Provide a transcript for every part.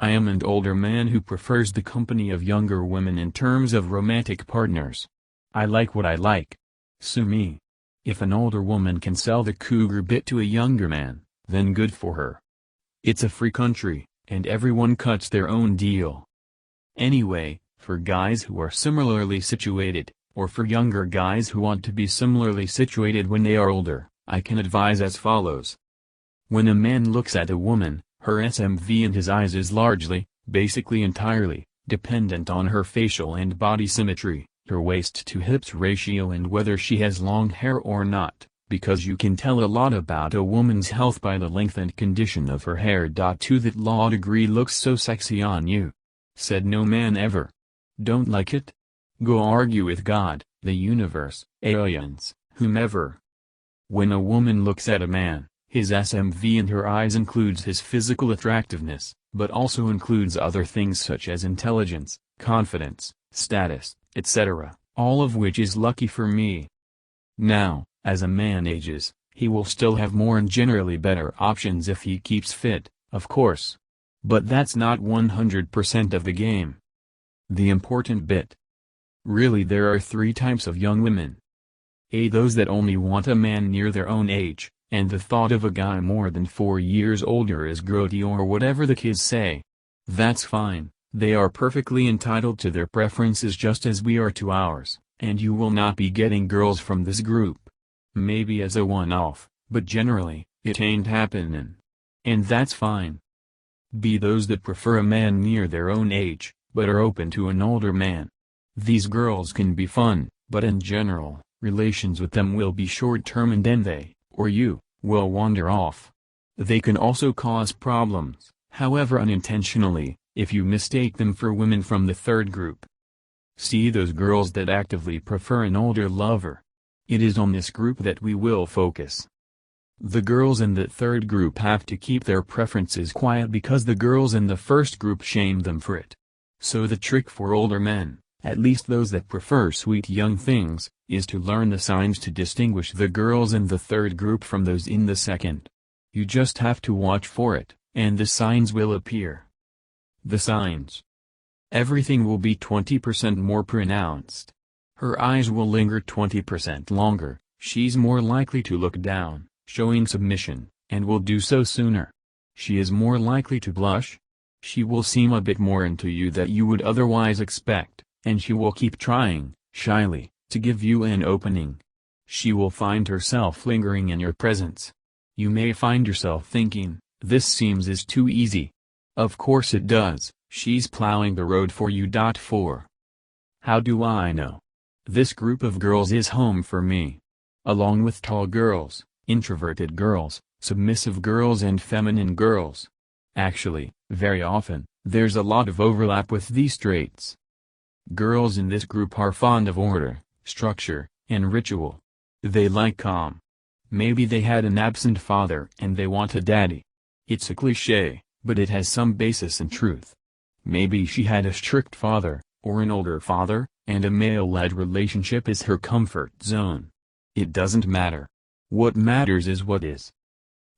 I am an older man who prefers the company of younger women in terms of romantic partners. I like what I like. Sue me. If an older woman can sell the cougar bit to a younger man, then good for her. It's a free country, and everyone cuts their own deal. Anyway, for guys who are similarly situated, or for younger guys who want to be similarly situated when they are older, I can advise as follows. When a man looks at a woman, her SMV in his eyes is largely, basically entirely, dependent on her facial and body symmetry, her waist to hips ratio and whether she has long hair or not, because you can tell a lot about a woman's health by the length and condition of her hair. To that law degree looks so sexy on you. Said no man ever. Don't like it? Go argue with God, the universe, aliens, whomever. When a woman looks at a man, his SMV in her eyes includes his physical attractiveness, but also includes other things such as intelligence, confidence, status, etc., all of which is lucky for me. Now, as a man ages, he will still have more and generally better options if he keeps fit, of course. But that's not 100% of the game. The important bit. Really there are three types of young women. A. Those that only want a man near their own age, and the thought of a guy more than 4 years older is grody or whatever the kids say. That's fine, they are perfectly entitled to their preferences just as we are to ours, and you will not be getting girls from this group. Maybe as a one-off, but generally, it ain't happening. And that's fine. B. Those that prefer a man near their own age, but are open to an older man. These girls can be fun, but in general, relations with them will be short-term and then they, or you, will wander off. They can also cause problems, however unintentionally, if you mistake them for women from the third group. See those girls that actively prefer an older lover. It is on this group that we will focus. The girls in the third group have to keep their preferences quiet because the girls in the first group shame them for it. So the trick for older men, at least those that prefer sweet young things, is to learn the signs to distinguish the girls in the third group from those in the second. You just have to watch for it, and the signs will appear. The signs. Everything will be 20% more pronounced. Her eyes will linger 20% longer, she's more likely to look down, showing submission, and will do so sooner. She is more likely to blush. She will seem a bit more into you that you would otherwise expect, and she will keep trying, shyly, to give you an opening. She will find herself lingering in your presence. You may find yourself thinking, this seems is too easy. Of course it does, she's plowing the road for you. 4. How do I know? This group of girls is home for me. Along with tall girls, introverted girls, submissive girls and feminine girls. Actually, very often, there's a lot of overlap with these traits. Girls in this group are fond of order, structure, and ritual. They like calm. Maybe they had an absent father and they want a daddy. It's a cliché, but it has some basis in truth. Maybe she had a strict father, or an older father, and a male-led relationship is her comfort zone. It doesn't matter. What matters is what is.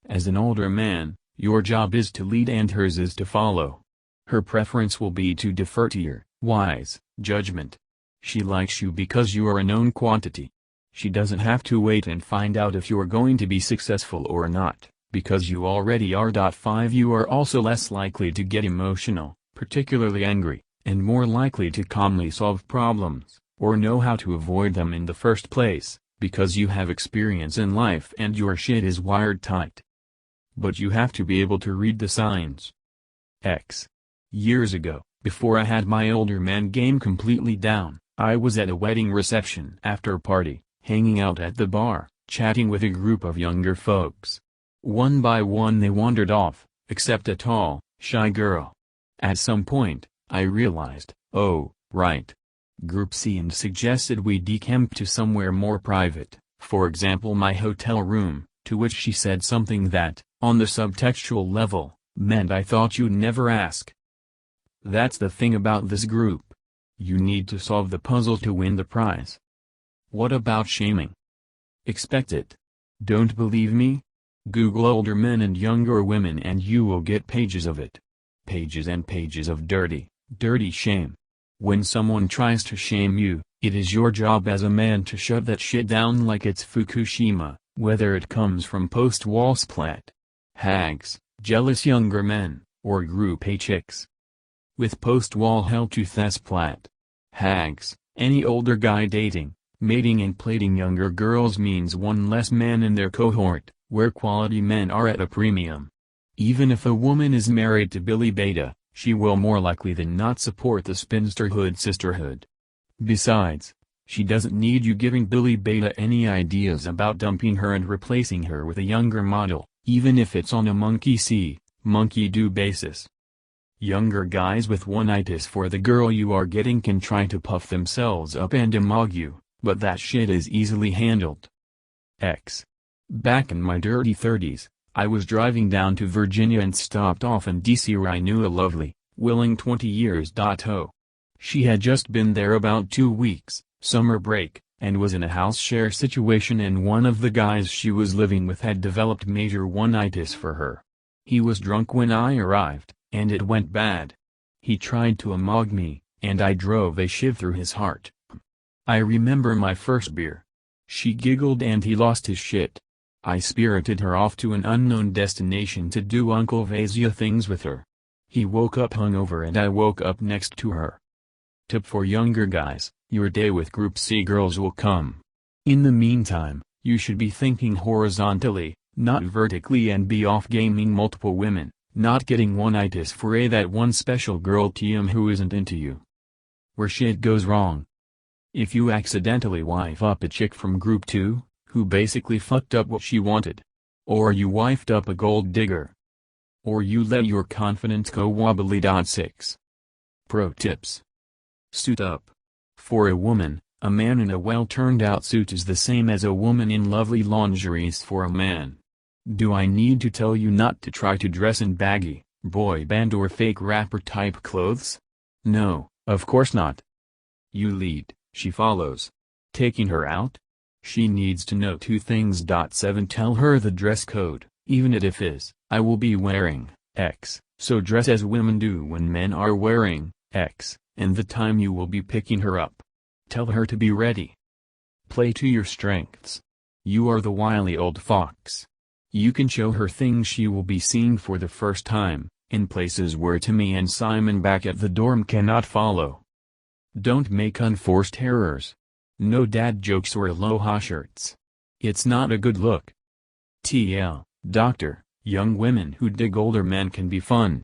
As an older man, your job is to lead and hers is to follow. Her preference will be to defer to your wise judgment. She likes you because you are a known quantity. She doesn't have to wait and find out if you're going to be successful or not, because you already are. 5. You are also less likely to get emotional, particularly angry, and more likely to calmly solve problems, or know how to avoid them in the first place, because you have experience in life and your shit is wired tight. But you have to be able to read the signs. Years ago, before I had my older man game completely down, I was at a wedding reception after party, hanging out at the bar, chatting with a group of younger folks. One by one they wandered off, except a tall, shy girl. At some point, I realized, oh, right. Group C, and suggested we decamp to somewhere more private, for example my hotel room, to which she said something that, on the subtextual level, meant I thought you'd never ask. That's the thing about this group. You need to solve the puzzle to win the prize. What about shaming? Expect it. Don't believe me? Google older men and younger women and you will get pages of it. pages and pages of dirty, dirty shame. When someone tries to shame you, it is your job as a man to shut that shit down like it's Fukushima, whether it comes from post-wall splat hags, jealous younger men, or group A chicks. With post-wall hell-to-thesplat hags, any older guy dating, mating and plating younger girls means one less man in their cohort, where quality men are at a premium. Even if a woman is married to Billy Beta, she will more likely than not support the spinsterhood sisterhood. Besides, she doesn't need you giving Billy Beta any ideas about dumping her and replacing her with a younger model, even if it's on a monkey see, monkey do basis. Younger guys with one-itis for the girl you are getting can try to puff themselves up and emog you, but that shit is easily handled. X. Back in my dirty 30s, I was driving down to Virginia and stopped off in DC where I knew a lovely, willing 20-years-old. She had just been there about 2 weeks, summer break, and was in a house share situation, and one of the guys she was living with had developed major one-itis for her. He was drunk when I arrived, and it went bad. He tried to emog me, and I drove a shiv through his heart. I remember my first beer. She giggled and he lost his shit. I spirited her off to an unknown destination to do Uncle Vazia things with her. He woke up hungover and I woke up next to her. Tip for younger guys, your day with Group C girls will come. In the meantime, you should be thinking horizontally, not vertically, and be off gaming multiple women, not getting one-itis for that one special girl TM who isn't into you. Where shit goes wrong. If you accidentally wife up a chick from Group 2, who basically fucked up what she wanted. Or you wifed up a gold digger. Or you let your confidence go wobbly. 6. Pro tips. Suit up. For a woman, a man in a well-turned-out suit is the same as a woman in lovely lingeries for a man. Do I need to tell you not to try to dress in baggy, boy band or fake rapper type clothes? No, of course not. You lead, she follows. Taking her out? She needs to know 2 things. 7 Tell her the dress code, even if it is, I will be wearing X, so dress as women do when men are wearing X, and the time you will be picking her up. Tell her to be ready. Play to your strengths. You are the wily old fox. You can show her things she will be seeing for the first time, in places where Timmy and Simon back at the dorm cannot follow. Don't make unforced errors. No dad jokes or aloha shirts. It's not a good look. TL, doctor, young women who dig older men can be fun.